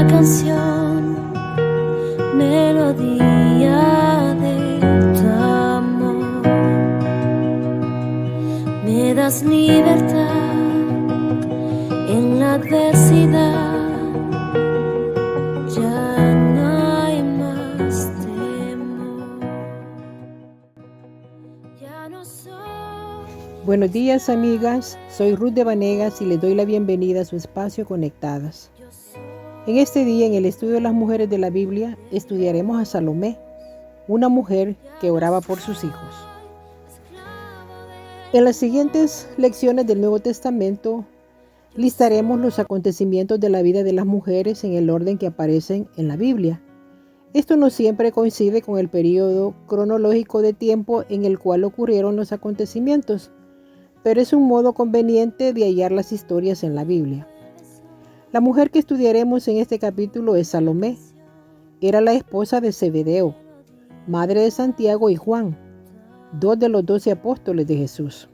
una canción, melodía de tu amor. Me das libertad en la adversidad. Ya no hay más temor. Ya no soy. Buenos días, amigas, soy Ruth de Vanegas y les doy la bienvenida a su espacio Conectadas. En este día, en el estudio de las mujeres de la Biblia, estudiaremos a Salomé, una mujer que oraba por sus hijos. En las siguientes lecciones del Nuevo Testamento, listaremos los acontecimientos de la vida de las mujeres en el orden que aparecen en la Biblia. Esto no siempre coincide con el periodo cronológico de tiempo en el cual ocurrieron los acontecimientos, pero es un modo conveniente de hallar las historias en la Biblia. La mujer que estudiaremos en este capítulo es Salomé. Era la esposa de Zebedeo, madre de Santiago y Juan, dos de los 12 apóstoles de Jesús.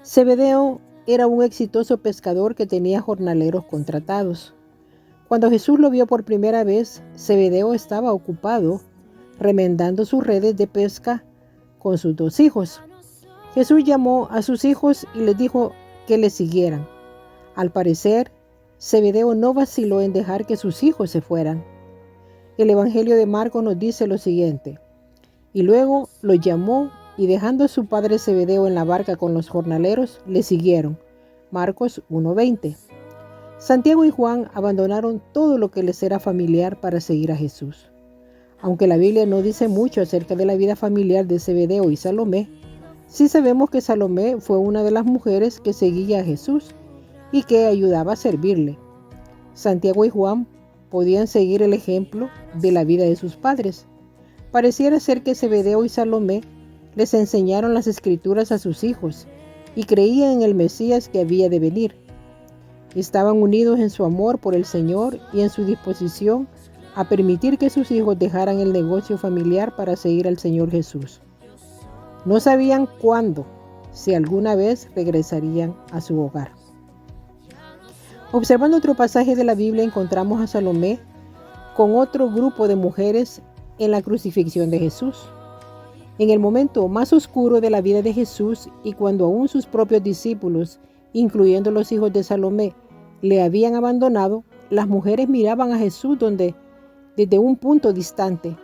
Zebedeo era un exitoso pescador que tenía jornaleros contratados. Cuando Jesús lo vio por primera vez, Zebedeo estaba ocupado remendando sus redes de pesca con sus 2 hijos. Jesús llamó a sus hijos y les dijo que le siguieran. Al parecer, Zebedeo no vaciló en dejar que sus hijos se fueran. El Evangelio de Marcos nos dice lo siguiente: y luego los llamó y dejando a su padre Zebedeo en la barca con los jornaleros, le siguieron. Marcos 1:20. Santiago y Juan abandonaron todo lo que les era familiar para seguir a Jesús. Aunque la Biblia no dice mucho acerca de la vida familiar de Zebedeo y Salomé, sí sabemos que Salomé fue una de las mujeres que seguía a Jesús y que ayudaba a servirle. Santiago y Juan podían seguir el ejemplo de la vida de sus padres. Pareciera ser que Zebedeo y Salomé les enseñaron las escrituras a sus hijos y creían en el Mesías que había de venir. Estaban unidos en su amor por el Señor y en su disposición a permitir que sus hijos dejaran el negocio familiar para seguir al Señor Jesús. No sabían cuándo, si alguna vez regresarían a su hogar. Observando otro pasaje de la Biblia, encontramos a Salomé con otro grupo de mujeres en la crucifixión de Jesús. En el momento más oscuro de la vida de Jesús y cuando aún sus propios discípulos, incluyendo los hijos de Salomé, le habían abandonado, las mujeres miraban a Jesús desde un punto distante.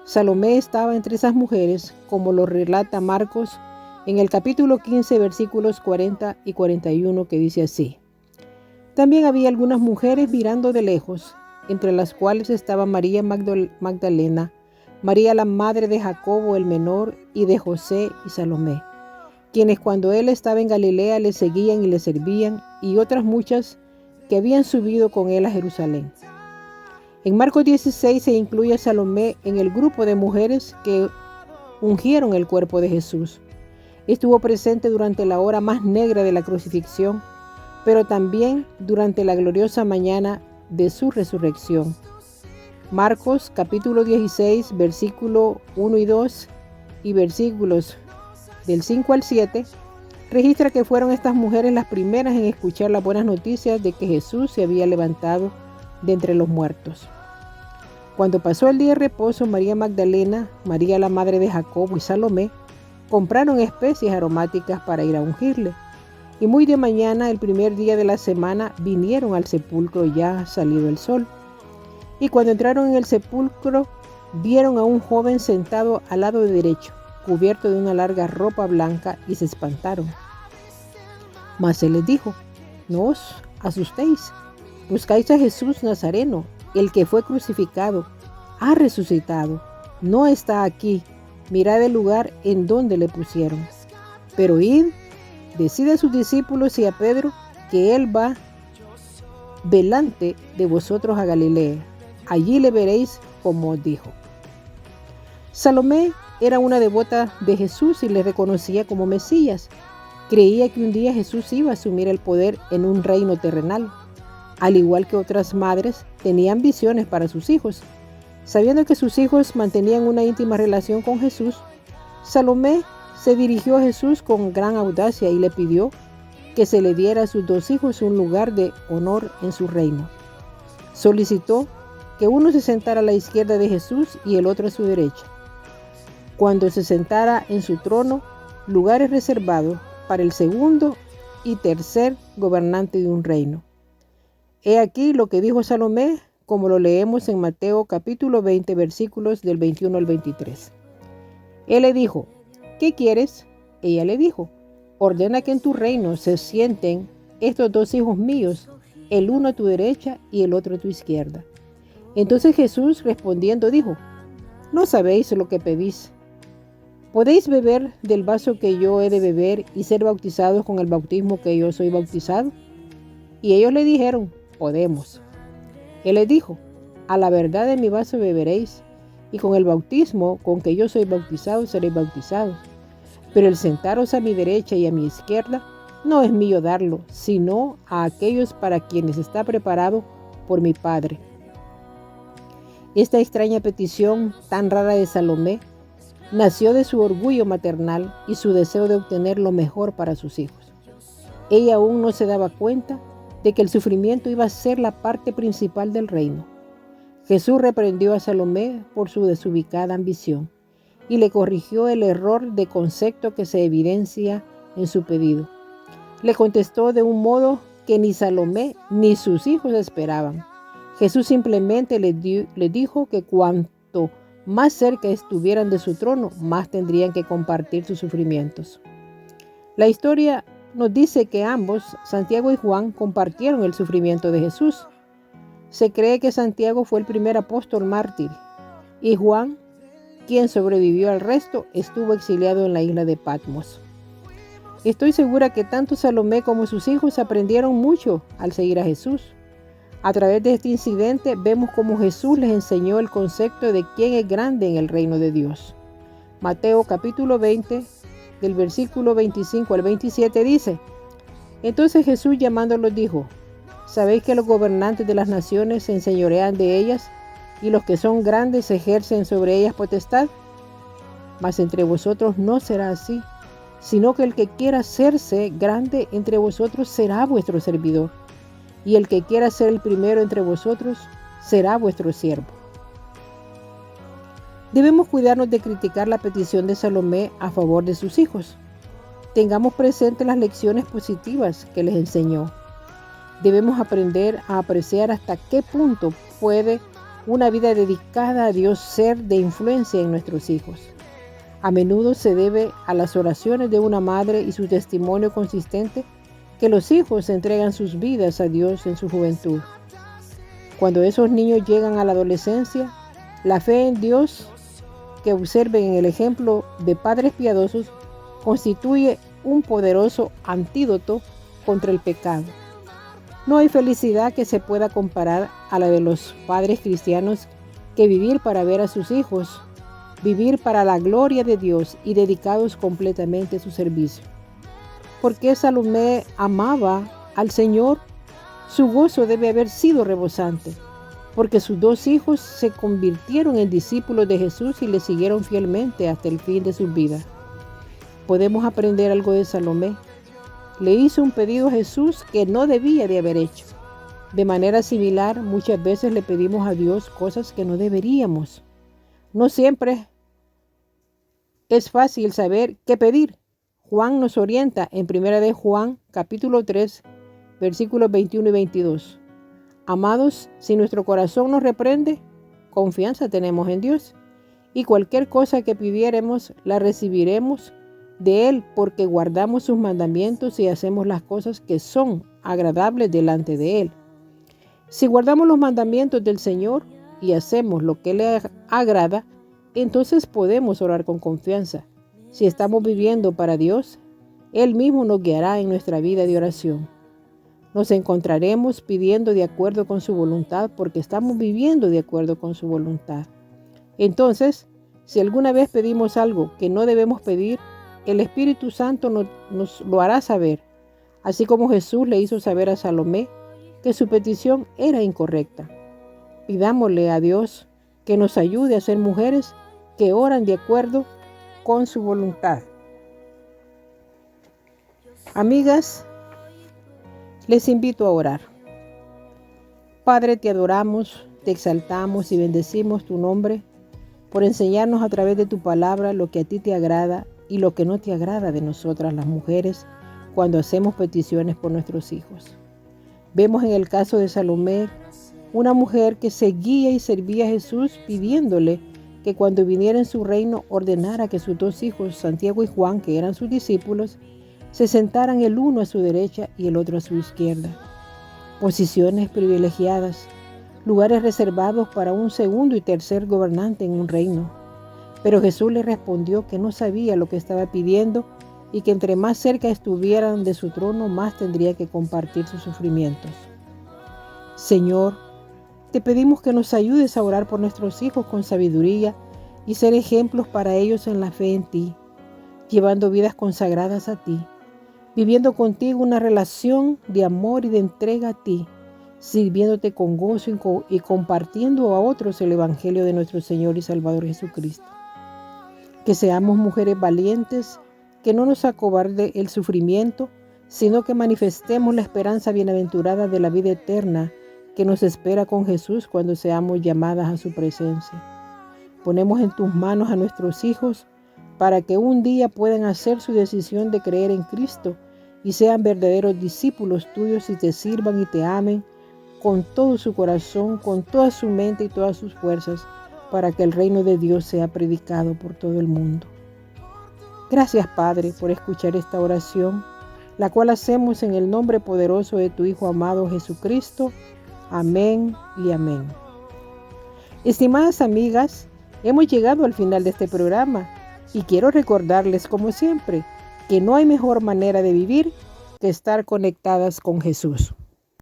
Salomé estaba entre esas mujeres, como lo relata Marcos en el capítulo 15, versículos 40 y 41, que dice así: también había algunas mujeres mirando de lejos, entre las cuales estaba María Magdalena, María la madre de Jacobo el menor y de José y Salomé, quienes cuando él estaba en Galilea le seguían y le servían, y otras muchas que habían subido con él a Jerusalén. En Marcos 16 se incluye a Salomé en el grupo de mujeres que ungieron el cuerpo de Jesús. Estuvo presente durante la hora más negra de la crucifixión, pero también durante la gloriosa mañana de su resurrección. Marcos capítulo 16, versículo 1 y 2 y versículos del 5 al 7, registra que fueron estas mujeres las primeras en escuchar las buenas noticias de que Jesús se había levantado de entre los muertos. Cuando pasó el día de reposo, María Magdalena, María la madre de Jacobo y Salomé compraron especies aromáticas para ir a ungirle. Y muy de mañana, el primer día de la semana, vinieron al sepulcro ya salido el sol. Y cuando entraron en el sepulcro, vieron a un joven sentado al lado derecho, cubierto de una larga ropa blanca, y se espantaron. Mas él les dijo: no os asustéis, buscáis a Jesús Nazareno, el que fue crucificado. Ha resucitado, no está aquí. Mirad el lugar en donde le pusieron. Pero id, decid a sus discípulos y a Pedro que él va delante de vosotros a Galilea. Allí le veréis como os dijo. Salomé era una devota de Jesús y le reconocía como Mesías. Creía que un día Jesús iba a asumir el poder en un reino terrenal. Al igual que otras madres, tenía ambiciones para sus hijos. Sabiendo que sus hijos mantenían una íntima relación con Jesús, Salomé se dirigió a Jesús con gran audacia y le pidió que se le diera a sus 2 hijos un lugar de honor en su reino. Solicitó que uno se sentara a la izquierda de Jesús y el otro a su derecha, cuando se sentara en su trono, lugares reservados para el segundo y tercer gobernante de un reino. He aquí lo que dijo Salomé, como lo leemos en Mateo capítulo 20, versículos del 21 al 23. Él le dijo: ¿qué quieres? Ella le dijo: ordena que en tu reino se sienten estos dos hijos míos, el uno a tu derecha y el otro a tu izquierda. Entonces Jesús respondiendo dijo: no sabéis lo que pedís. ¿Podéis beber del vaso que yo he de beber y ser bautizados con el bautismo que yo soy bautizado? Y ellos le dijeron: podemos. Él les dijo: a la verdad de mi vaso beberéis, y con el bautismo con que yo soy bautizado seréis bautizados. Pero el sentaros a mi derecha y a mi izquierda no es mío darlo, sino a aquellos para quienes está preparado por mi Padre. Esta extraña petición tan rara de Salomé nació de su orgullo maternal y su deseo de obtener lo mejor para sus hijos. Ella aún no se daba cuenta de que el sufrimiento iba a ser la parte principal del reino. Jesús reprendió a Salomé por su desubicada ambición y le corrigió el error de concepto que se evidencia en su pedido. Le contestó de un modo que ni Salomé ni sus hijos esperaban. Jesús simplemente le dijo que cuanto más cerca estuvieran de su trono, más tendrían que compartir sus sufrimientos. La historia nos dice que ambos, Santiago y Juan, compartieron el sufrimiento de Jesús. Se cree que Santiago fue el primer apóstol mártir y Juan, quien sobrevivió al resto, estuvo exiliado en la isla de Patmos. Estoy segura que tanto Salomé como sus hijos aprendieron mucho al seguir a Jesús. A través de este incidente vemos cómo Jesús les enseñó el concepto de quién es grande en el reino de Dios. Mateo capítulo 20, del versículo 25 al 27 dice: entonces Jesús llamándolos dijo: ¿sabéis que los gobernantes de las naciones se enseñorean de ellas y los que son grandes ejercen sobre ellas potestad? Mas entre vosotros no será así, sino que el que quiera hacerse grande entre vosotros será vuestro servidor, y el que quiera ser el primero entre vosotros será vuestro siervo. Debemos cuidarnos de criticar la petición de Salomé a favor de sus hijos. Tengamos presentes las lecciones positivas que les enseñó. Debemos aprender a apreciar hasta qué punto puede una vida dedicada a Dios ser de influencia en nuestros hijos. A menudo se debe a las oraciones de una madre y su testimonio consistente que los hijos entregan sus vidas a Dios en su juventud. Cuando esos niños llegan a la adolescencia, la fe en Dios que observen en el ejemplo de padres piadosos constituye un poderoso antídoto contra el pecado. No hay felicidad que se pueda comparar a la de los padres cristianos que vivir para ver a sus hijos, vivir para la gloria de Dios y dedicados completamente a su servicio. Porque Salomé amaba al Señor, su gozo debe haber sido rebosante, porque sus dos hijos se convirtieron en discípulos de Jesús y le siguieron fielmente hasta el fin de sus vidas. Podemos aprender algo de Salomé. Le hizo un pedido a Jesús que no debía de haber hecho. De manera similar, muchas veces le pedimos a Dios cosas que no deberíamos. No siempre es fácil saber qué pedir. Juan nos orienta en 1 de Juan capítulo 3, versículos 21 y 22. Amados, si nuestro corazón nos reprende, confianza tenemos en Dios, y cualquier cosa que pidiéremos la recibiremos de Él, porque guardamos sus mandamientos y hacemos las cosas que son agradables delante de Él. Si guardamos los mandamientos del Señor y hacemos lo que le agrada, entonces podemos orar con confianza. Si estamos viviendo para Dios, Él mismo nos guiará en nuestra vida de oración. Nos encontraremos pidiendo de acuerdo con su voluntad porque estamos viviendo de acuerdo con su voluntad. Entonces, si alguna vez pedimos algo que no debemos pedir, el Espíritu Santo nos lo hará saber, así como Jesús le hizo saber a Salomé que su petición era incorrecta. Pidámosle a Dios que nos ayude a ser mujeres que oran de acuerdo con su voluntad. Amigas, les invito a orar. Padre, te adoramos, te exaltamos y bendecimos tu nombre por enseñarnos a través de tu palabra lo que a ti te agrada y lo que no te agrada de nosotras las mujeres cuando hacemos peticiones por nuestros hijos. Vemos en el caso de Salomé una mujer que seguía y servía a Jesús pidiéndole que cuando viniera en su reino ordenara que sus dos hijos, Santiago y Juan, que eran sus discípulos, se sentaran el uno a su derecha y el otro a su izquierda. Posiciones privilegiadas, lugares reservados para un segundo y tercer gobernante en un reino. Pero Jesús le respondió que no sabía lo que estaba pidiendo y que entre más cerca estuvieran de su trono, más tendría que compartir sus sufrimientos. Señor, te pedimos que nos ayudes a orar por nuestros hijos con sabiduría y ser ejemplos para ellos en la fe en ti, llevando vidas consagradas a ti, viviendo contigo una relación de amor y de entrega a ti, sirviéndote con gozo y compartiendo a otros el Evangelio de nuestro Señor y Salvador Jesucristo. Que seamos mujeres valientes, que no nos acobarde el sufrimiento, sino que manifestemos la esperanza bienaventurada de la vida eterna que nos espera con Jesús cuando seamos llamadas a su presencia. Ponemos en tus manos a nuestros hijos para que un día puedan hacer su decisión de creer en Cristo y sean verdaderos discípulos tuyos y te sirvan y te amen con todo su corazón, con toda su mente y todas sus fuerzas, para que el reino de Dios sea predicado por todo el mundo. Gracias, Padre, por escuchar esta oración, la cual hacemos en el nombre poderoso de tu Hijo amado Jesucristo. Amén y amén. Estimadas amigas, hemos llegado al final de este programa y quiero recordarles, como siempre, que no hay mejor manera de vivir que estar conectadas con Jesús.